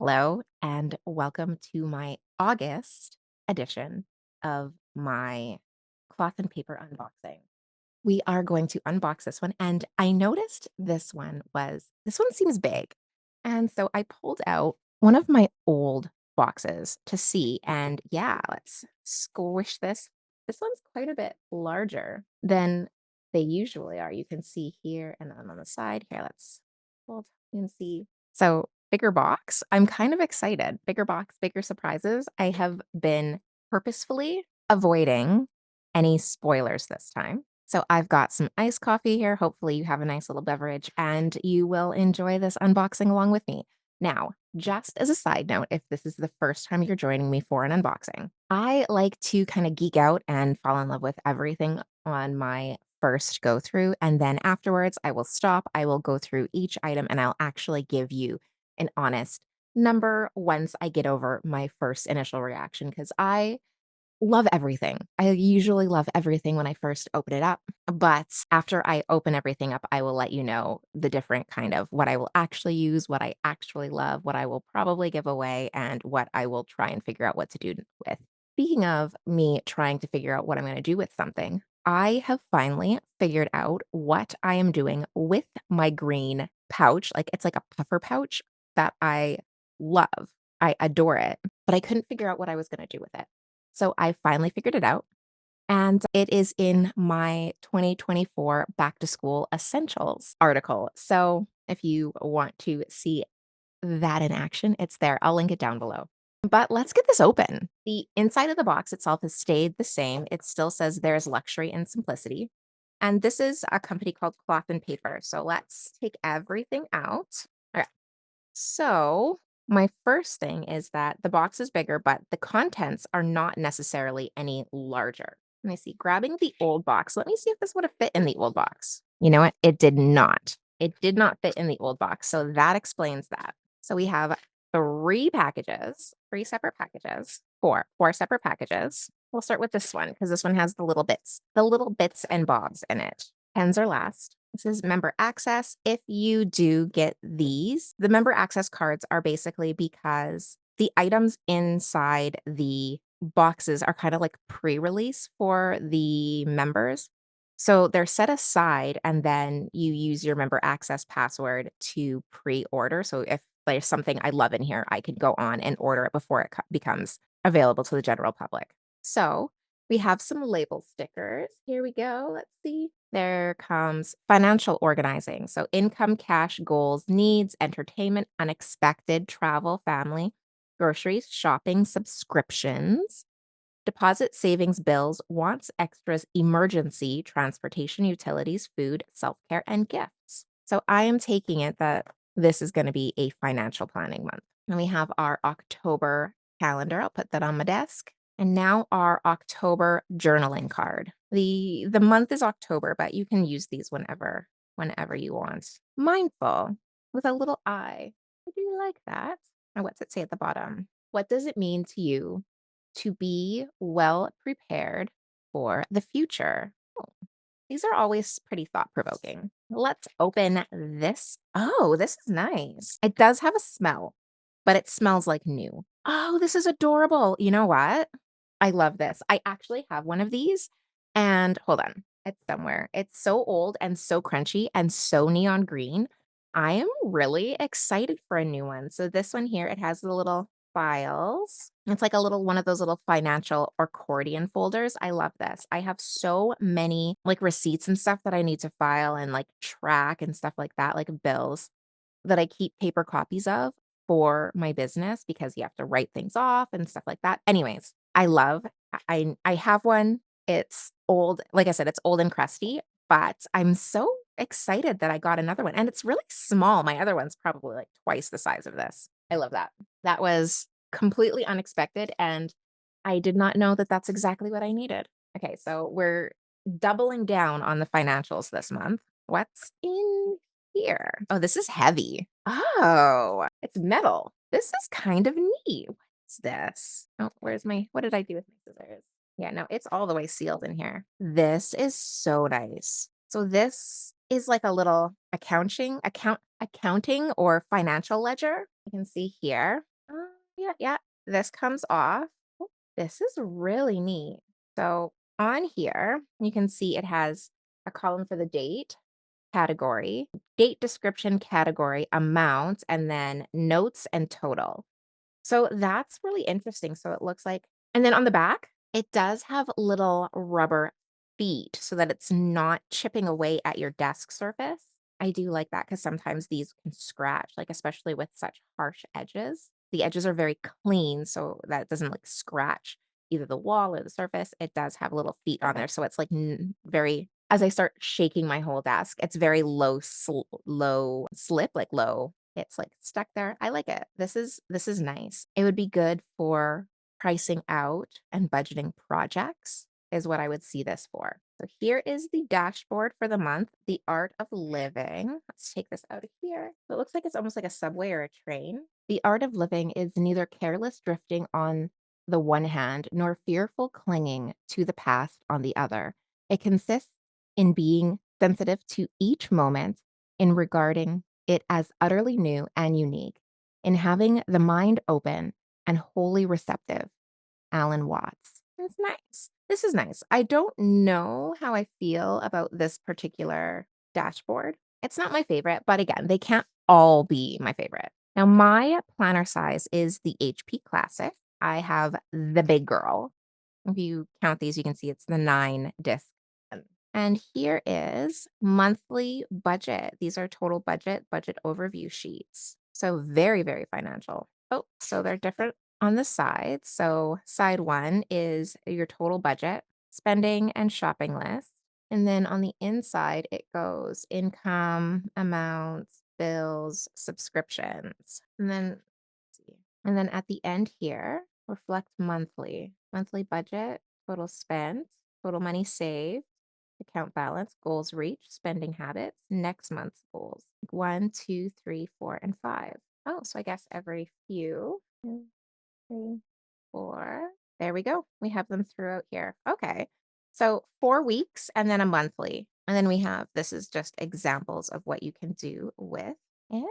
Hello, and welcome to my August edition of my cloth and paper unboxing. We are going to unbox this one, and I noticed this one seems big. And so I pulled out one of my old boxes to see, and yeah, let's squish this. This one's quite a bit larger than they usually are. You can see here and then on the side here, let's hold and see. So bigger box. I'm kind of excited. Bigger box, bigger surprises. I have been purposefully avoiding any spoilers this time. So I've got some iced coffee here. Hopefully, you have a nice little beverage and you will enjoy this unboxing along with me. Now, just as a side note, if this is the first time you're joining me for an unboxing, I like to kind of geek out and fall in love with everything on my first go through. And then afterwards, I will stop, I will go through each item, and I'll actually give you an honest number once I get over my first initial reaction because I love everything. I usually love everything when I first open it up, but after I open everything up, I will let you know the different kind of what I will actually use, what I actually love, what I will probably give away, and what I will try and figure out what to do with. Speaking of me trying to figure out what I'm going to do with something, I have finally figured out what I am doing with my green pouch. Like it's like a puffer pouch that I love. I adore it, but I couldn't figure out what I was going to do with it. So I finally figured it out, and it is in my 2024 back to school essentials article. So if you want to see that in action, it's there. I'll link it down below. But let's get this open. The inside of the box itself has stayed the same. It still says there's luxury and simplicity. And this is a company called Cloth and Paper. So let's take everything out. All right. So, my first thing is that the box is bigger, but the contents are not necessarily any larger. Let me see. Grabbing the old box, let me see if this would have fit in the old box. You know what? It did not. It did not fit in the old box. So that explains that. So we have three separate packages, four separate packages. We'll start with this one because this one has the little bits and bobs in it. Pens are last. This is member access. If you do get these, the member access cards are basically because the items inside the boxes are kind of like pre-release for the members. So they're set aside and then you use your member access password to pre-order. So if there's something I love in here, I could go on and order it before it becomes available to the general public. So we have some label stickers. Here we go. Let's see. There comes financial organizing. So income, cash, goals, needs, entertainment, unexpected, travel, family, groceries, shopping, subscriptions, deposit, savings, bills, wants, extras, emergency, transportation, utilities, food, self-care, and gifts. So I am taking it that this is going to be a financial planning month. And we have our October calendar. I'll put that on my desk. And now our October journaling card. The month is October, but you can use these whenever you want. Mindful with a little eye. I do like that. And what's it say at the bottom? What does it mean to you to be well prepared for the future? Oh, these are always pretty thought provoking. Let's open this. Oh, this is nice. It does have a smell, but it smells like new. Oh, this is adorable. You know what? I love this. I actually have one of these, and hold on, it's somewhere. It's so old and so crunchy and so neon green. I am really excited for a new one. So this one here, it has the little files. It's like a little one of those little financial accordion folders. I love this. I have so many like receipts and stuff that I need to file and like track and stuff like that, like bills that I keep paper copies of for my business because you have to write things off and stuff like that. Anyways, I love I have one. It's old. Like I said, it's old and crusty, but I'm so excited that I got another one. And it's really small. My other one's probably like twice the size of this. I love that. That was completely unexpected and I did not know that that's exactly what I needed. Okay, so we're doubling down on the financials this month. What's in here? Oh, this is heavy. Oh, it's metal. This is kind of neat. What's this? Oh, what did I do with my scissors? Yeah, no, it's all the way sealed in here. This is so nice. So this is like a little accounting or financial ledger. You can see here. yeah. This comes off. Oh, this is really neat. So on here, you can see it has a column for the date category, date description category, amount, and then notes and total. So that's really interesting. So it looks like, and then on the back, it does have little rubber feet so that it's not chipping away at your desk surface. I do like that because sometimes these can scratch, like especially with such harsh edges. The edges are very clean so that it doesn't like scratch either the wall or the surface. It does have little feet on there. So it's like very, as I start shaking my whole desk, it's very low slip, like low. It's like stuck there. I like it. This is nice. It would be good for pricing out and budgeting projects is what I would see this for. So here is the dashboard for the month, the art of living. Let's take this out of here. So it looks like it's almost like a subway or a train. The art of living is neither careless drifting on the one hand nor fearful clinging to the past on the other. It consists in being sensitive to each moment, in regarding it as utterly new and unique, in having the mind open and wholly receptive. Alan Watts. It's nice. This is nice. I don't know how I feel about this particular dashboard. It's not my favorite, but again, they can't all be my favorite. Now, my planner size is the HP Classic. I have the big girl. If you count these, you can see it's the 9 disc. And here is monthly budget. These are total budget overview sheets. So very, very financial. Oh, so they're different on the sides. So side one is your total budget, spending and shopping list. And then on the inside, it goes income, amounts, bills, subscriptions. And then let's see. And then at the end here, reflect monthly. Monthly budget, total spent, total money saved, account balance, goals reached, spending habits, next month's goals. One, two, three, four, and five. Oh, so I guess every few. Two, three, four. There we go. We have them throughout here. Okay. So 4 weeks and then a monthly. And then we have this is just examples of what you can do with it.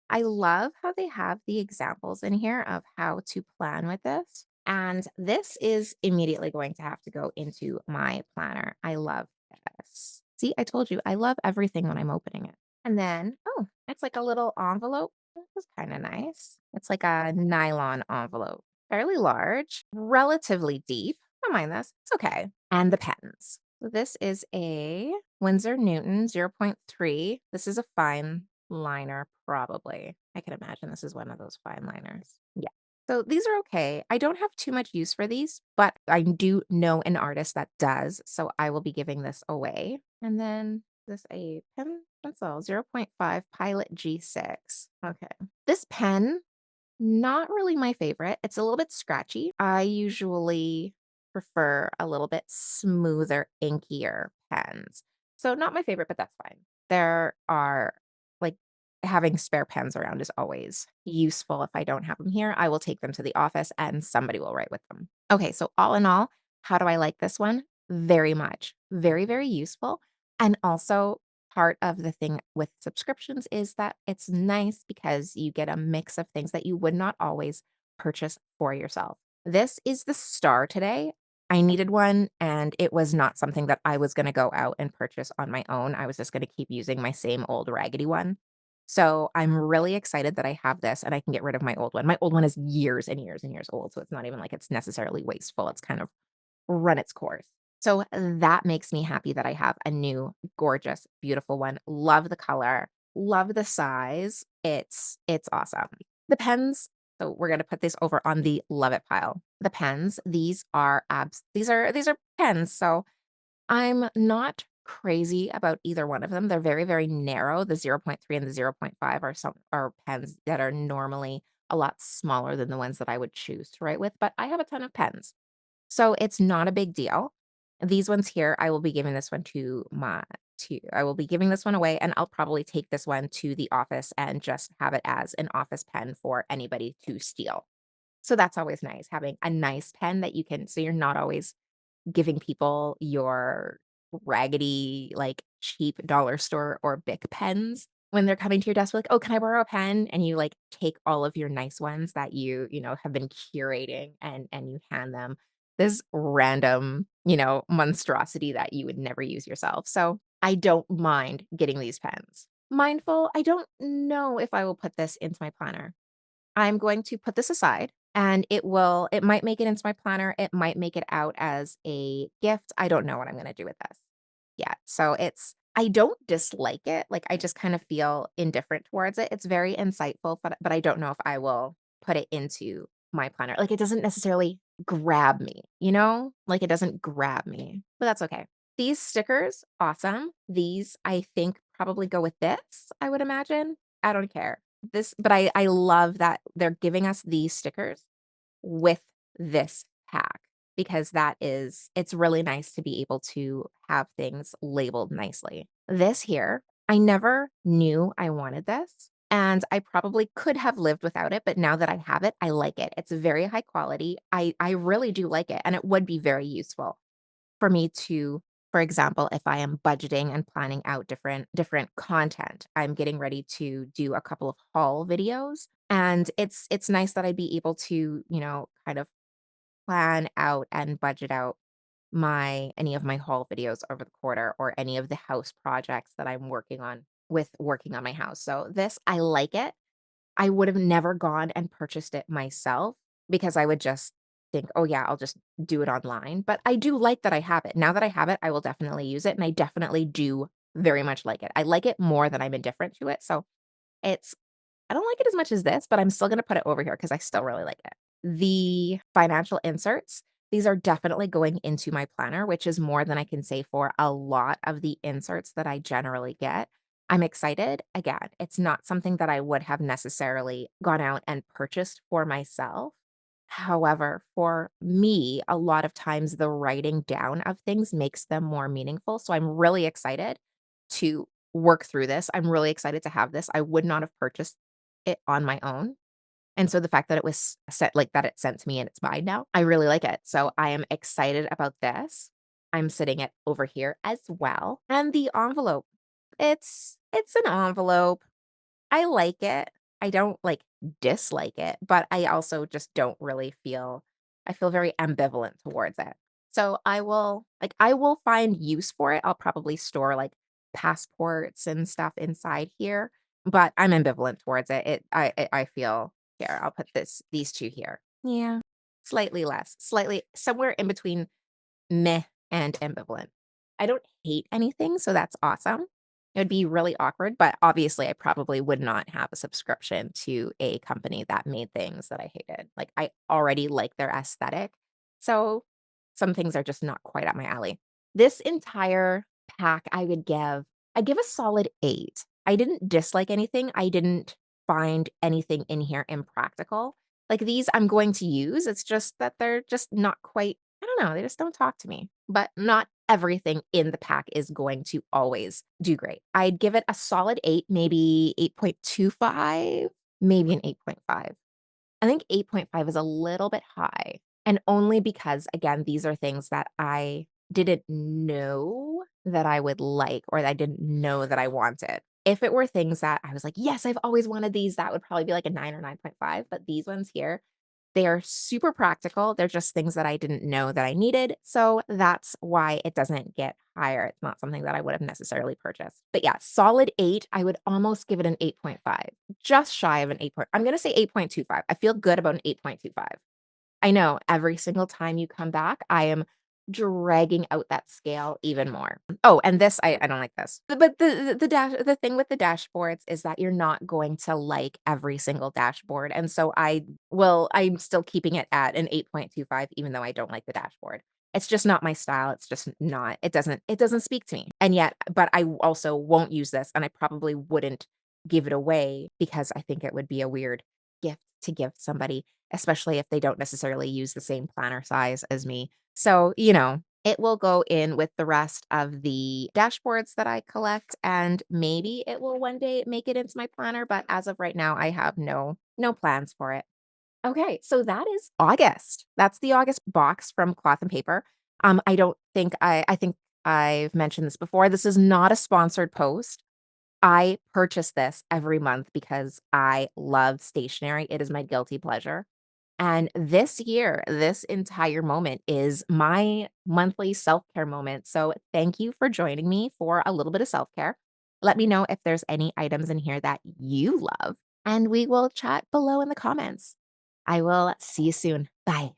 I love how they have the examples in here of how to plan with this. And this is immediately going to have to go into my planner. I love this. See, I told you I love everything when I'm opening it. And then, oh, it's like a little envelope. This is kind of nice. It's like a nylon envelope, fairly large, relatively deep. Don't mind this. It's okay. And the pens. So this is a Winsor Newton 0.3. This is a fine liner, probably. I can imagine this is one of those fine liners. Yeah. So these are okay. I don't have too much use for these, but I do know an artist that does. So I will be giving this away. And then this a pencil 0.5 Pilot G6. Okay. This pen, not really my favorite. It's a little bit scratchy. I usually prefer a little bit smoother, inkier pens. So not my favorite, but that's fine. There are like having spare pens around is always useful. If I don't have them here, I will take them to the office and somebody will write with them. Okay, so all in all, how do I like this one? Very much. Very, very useful. And also part of the thing with subscriptions is that it's nice because you get a mix of things that you would not always purchase for yourself. This is the star today. I needed one, and it was not something that I was going to go out and purchase on my own. I was just going to keep using my same old raggedy one. So I'm really excited that I have this and I can get rid of my old one. My old one is years and years and years old. So it's not even like it's necessarily wasteful. It's kind of run its course. So that makes me happy that I have a new, gorgeous, beautiful one. Love the color, love the size. It's awesome. The pens, so we're gonna put this over on the love it pile. The pens, these are pens. So I'm not crazy about either one of them. They're very, very narrow. The 0.3 and the 0.5 are pens that are normally a lot smaller than the ones that I would choose to write with, but I have a ton of pens. So it's not a big deal. These ones here, I will be giving this one I will be giving this one away and I'll probably take this one to the office and just have it as an office pen for anybody to steal. So that's always nice, having a nice pen that you can so you're not always giving people your raggedy, like cheap dollar store or Bic pens. when they're coming to your desk, like, "Oh, can I borrow a pen?" And you, like, take all of your nice ones that you have been curating and you hand them this random, monstrosity that you would never use yourself. So, I don't mind getting these pens. Mindful, I don't know if I will put this into my planner. I'm going to put this aside and it might make it into my planner. It might make it out as a gift. I don't know what I'm going to do with this yet. So I don't dislike it. Like I just kind of feel indifferent towards it. It's very insightful, but I don't know if I will put it into my planner. Like it doesn't necessarily grab me, you know? Like it doesn't grab me. But that's okay. These stickers, awesome. These I think probably go with this, I would imagine. I don't care. But I love that they're giving us these stickers with this pack because it's really nice to be able to have things labeled nicely. This here, I never knew I wanted this, and I probably could have lived without it, but now that I have it, I like it. It's very high quality. I really do like it, and it would be very useful for me to, for example, if I am budgeting and planning out different content. I'm getting ready to do a couple of haul videos, and it's nice that I'd be able to, kind of plan out and budget out my any of my haul videos over the quarter or any of the house projects that I'm working on with working on my house. So this, I like it. I would have never gone and purchased it myself because I would just think, "Oh, yeah, I'll just do it online." But I do like that I have it. Now that I have it, I will definitely use it, and I definitely do very much like it. I like it more than I'm indifferent to it, so it's I don't like it as much as this, but I'm still gonna put it over here because I still really like it. The financial inserts, these are definitely going into my planner, which is more than I can say for a lot of the inserts that I generally get. I'm excited. Again, it's not something that I would have necessarily gone out and purchased for myself. However, for me, a lot of times the writing down of things makes them more meaningful. So I'm really excited to work through this. I'm really excited to have this. I would not have purchased it on my own. And so the fact that it was set like that it's sent to me and it's mine now, I really like it. So I am excited about this. I'm sitting it over here as well. And the envelope. It's an envelope. I like it. I don't, like, dislike it, but I also just don't really I feel very ambivalent towards it. So I will find use for it. I'll probably store, like, passports and stuff inside here, but I'm ambivalent towards it. I feel here, I'll put these 2 here. Yeah, slightly less, slightly somewhere in between meh and ambivalent. I don't hate anything, so that's awesome. It would be really awkward, but obviously I probably would not have a subscription to a company that made things that I hated. Like I already like their aesthetic. So some things are just not quite up my alley. This entire pack I give a solid 8. I didn't dislike anything. I didn't find anything in here impractical. Like these I'm going to use. It's just that they're just not quite I don't know, they just don't talk to me. But not everything in the pack is going to always do great. I'd give it a solid 8, maybe 8.25, maybe an 8.5. I think 8.5 is a little bit high, and only because, again, these are things that I didn't know that I would like or that I didn't know that I wanted. If it were things that I was like, "Yes, I've always wanted these," that would probably be like a 9 or 9.5, but these ones here, they are super practical. They're just things that I didn't know that I needed, so that's why it doesn't get higher. It's not something that I would have necessarily purchased. But yeah, solid 8, I would almost give it an 8.5, just shy of an 8 point I'm gonna say 8.25. I feel good about an 8.25. I know every single time you come back, I am dragging out that scale even more. Oh, and this, I don't like this. But the thing with the dashboards is that you're not going to like every single dashboard, and so I'm still keeping it at an 8.25 even though I don't like the dashboard. It's just not my style, it's just not it doesn't speak to me, and yet but I also won't use this, and I probably wouldn't give it away because I think it would be a weird gift to give somebody, especially if they don't necessarily use the same planner size as me. So, it will go in with the rest of the dashboards that I collect, and maybe it will one day make it into my planner, but as of right now, I have no plans for it. Okay, so that is August. That's the August box from Cloth and Paper. I don't think I think I've mentioned this before. This is not a sponsored post. I purchase this every month because I love stationery. It is my guilty pleasure. And this year, this entire moment is my monthly self care moment. So thank you for joining me for a little bit of self care. Let me know if there's any items in here that you love, and we will chat below in the comments. I will see you soon. Bye.